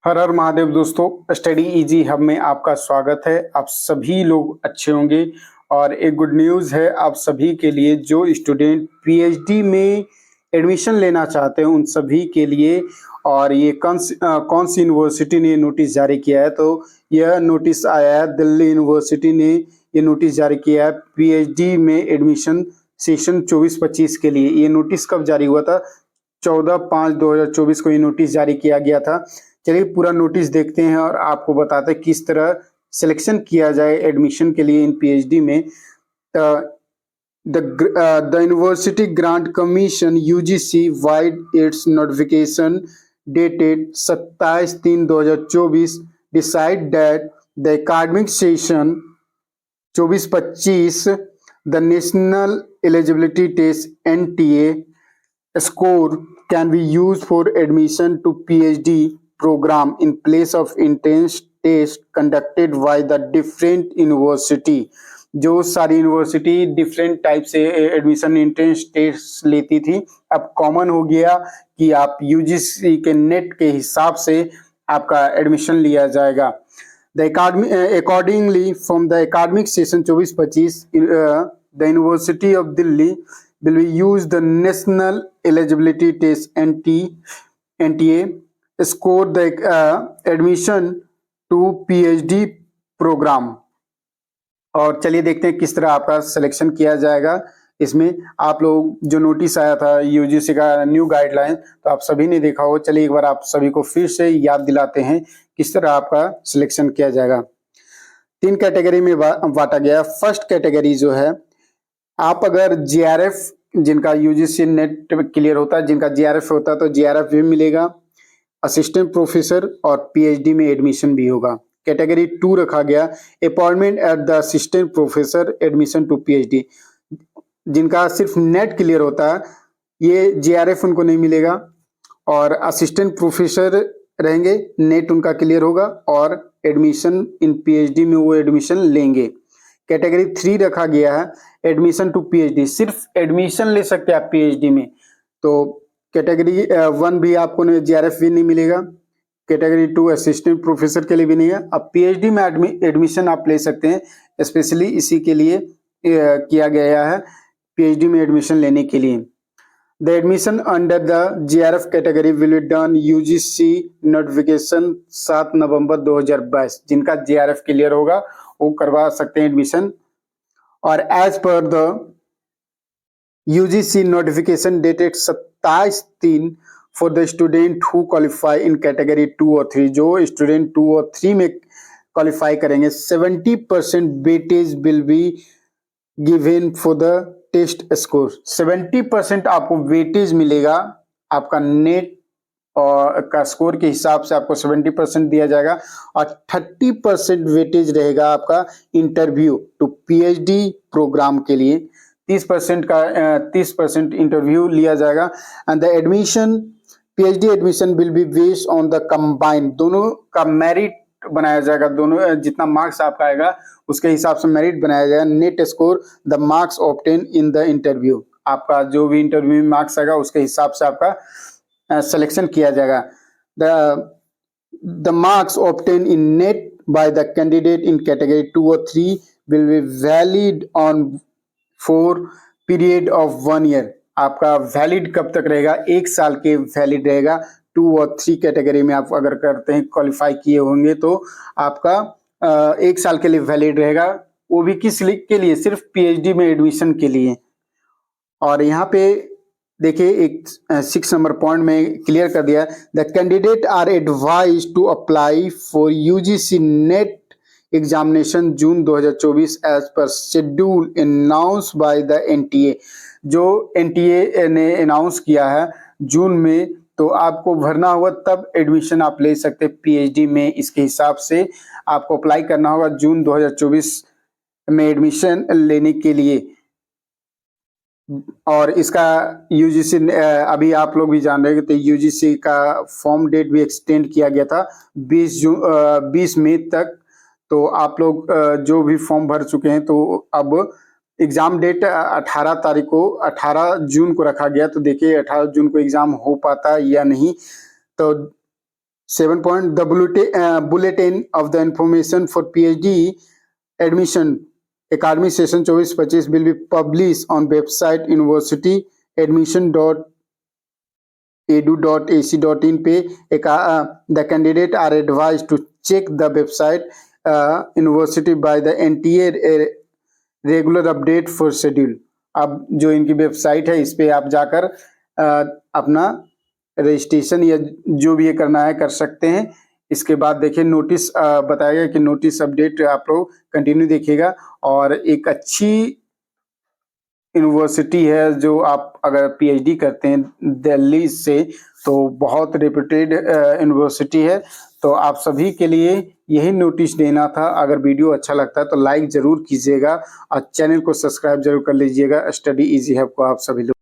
हर हर महादेव दोस्तों, study easy hub में आपका स्वागत है। आप सभी लोग अच्छे होंगे और एक गुड न्यूज़ है आप सभी के लिए जो स्टूडेंट पीएचडी में एडमिशन लेना चाहते हैं उन सभी के लिए। और ये कौन सी यूनिवर्सिटी ने नोटिस जारी किया है, तो यह नोटिस आया है दिल्ली यूनिवर्सिटी ने ये नोटिस जारी किया है पीएचडी में एडमिशन सेशन 24-25 के लिए। ये नोटिस कब जारी हुआ था? 14/5/2024 को ये नोटिस जारी किया गया था। चलिए पूरा नोटिस देखते हैं और आपको बताते हैं किस तरह सिलेक्शन किया जाए एडमिशन के लिए इन पीएचडी में। The University Grant Commission UGC wide it's notification dated 27/3/2024 decide that the academic session 24-25 the National Eligibility Test NTA score can be used for admission to PhD program in place of entrance test conducted by the different university। जो सारी university different type से admission entrance test लेती थी, अब common हो गया कि आप यूजीसी के नेट के हिसाब से आपका एडमिशन लिया जाएगा। Accordingly, from the academic session 24-25, the University of Delhi will use the National Eligibility Test NTA score the admission to PhD program। और चलिए देखते हैं किस तरह आपका सिलेक्शन किया जाएगा। इसमें आप लोग जो नोटिस आया था यूजीसी का न्यू गाइडलाइन, तो आप सभी ने देखा हो। चलिए एक बार आप सभी को फिर से याद दिलाते हैं किस तरह आपका सिलेक्शन किया जाएगा। 3 कैटेगरी में बांटा गया। फर्स्ट कैटेगरी जो है, आप अगर जीआरएफ जिनका यूजीसी नेट क्लियर होता है, जिनका जीआरएफ होता है तो जीआरएफ भी मिलेगा, असिस्टेंट प्रोफेसर और पीएचडी में एडमिशन भी होगा। कैटेगरी 2 रखा गया, appointment at the assistant professor admission to PhD. जिनका सिर्फ नेट क्लियर होता है ये जीआरएफ उनको नहीं मिलेगा, और असिस्टेंट प्रोफेसर रहेंगे, नेट उनका क्लियर होगा और एडमिशन इन पीएचडी में वो एडमिशन लेंगे। कैटेगरी 3 रखा गया है, एडमिशन टू पीएचडी, सिर्फ एडमिशन ले सकते हैं आप पीएचडी में। तो कैटेगरी 1 भी आपको जीआरएफ भी नहीं मिलेगा, कैटेगरी 2 असिस्टेंट प्रोफेसर के लिए भी नहीं है। अब पीएचडी में एडमिशन आप ले सकते हैं, स्पेशली इसी के लिए किया गया है, पीएचडी में एडमिशन लेने के लिए। The admission under the GRF category will be done UGC notification 7 नवंबर 2022। जिनका जीआरएफ क्लियर होगा वो करवा सकते हैं एडमिशन। और as per the UGC notification dated 27/3 for the student who qualify in category 2 और 3। जो स्टूडेंट 2 और 3 में क्वालिफाई करेंगे 70% weightage will be given for the test score. 70% आपको वेटेज मिलेगा, आपका नेट और का स्कोर के हिसाब से आपको 70% दिया जाएगा, और 30% वेटेज रहेगा आपका इंटरव्यू टू पीएचडी प्रोग्राम के लिए। 30% इंटरव्यू लिया जाएगा। And the admission PhD admission will be based on the combined, दोनों का मेरिट बनाया जाएगा। दोनों जितना मार्क्स आपका आएगा उसके हिसाब से मेरिट बनाया जाएगा। Net score the marks obtain in the interview, आपका जो भी इंटरव्यू में मार्क्स आएगा उसके हिसाब से आपका सिलेक्शन किया जाएगा। The marks obtain in net by the candidate in category 2 और 3 will be valid on for period of 1 year. आपका वैलिड कब तक रहेगा? 1 साल के वैलिड रहेगा। 2 और 3 कैटेगरी में आप अगर करते हैं, क्वालिफाई किए होंगे, तो आपका 1 साल के लिए वैलिड रहेगा। वो भी किस के लिए? सिर्फ पीएचडी में एडमिशन के लिए। और यहाँ पे देखिए एक 6 नंबर पॉइंट में क्लियर कर दिया, the candidate are advise to apply for UGC NET examination June 2024 as per schedule announce by the NTA. जो एनटीए ने अनाउंस किया है जून में, तो आपको भरना होगा तब एडमिशन आप ले सकते हैं पीएचडी में। इसके हिसाब से आपको अप्लाई करना होगा जून 2024 में एडमिशन लेने के लिए। और इसका यूजीसी अभी आप लोग भी जान रहे हैं कि यूजीसी का फॉर्म डेट भी एक्सटेंड किया गया था 20 मई तक। तो आप लोग जो भी फॉर्म भर चुके हैं, तो अब एग्जाम डेट 18 जून को रखा गया। तो देखिए 18 जून को एग्जाम हो पाता है या नहीं। तो 7 point, the bulletin of the information for PhD admission academic session 24-25 will be published on website universityadmission.edu.ac.in पे the candidate are advised to check the website university by the NTA regular update for schedule. अब जो इनकी website है इस पे आप जाकर अपना रजिस्ट्रेशन या जो भी ये करना है कर सकते हैं। इसके बाद देखिए नोटिस बताया गया कि नोटिस अपडेट आप लोग कंटिन्यू देखिएगा। और एक अच्छी यूनिवर्सिटी है जो आप अगर पीएचडी करते हैं दिल्ली से तो बहुत रेप्यूटेड यूनिवर्सिटी है। तो आप सभी के लिए यही नोटिस देना था। अगर वीडियो अच्छा लगता है तो लाइक जरूर कीजिएगा और चैनल को सब्सक्राइब जरूर कर लीजिएगा। स्टडी इजी हब को आप सभी लोग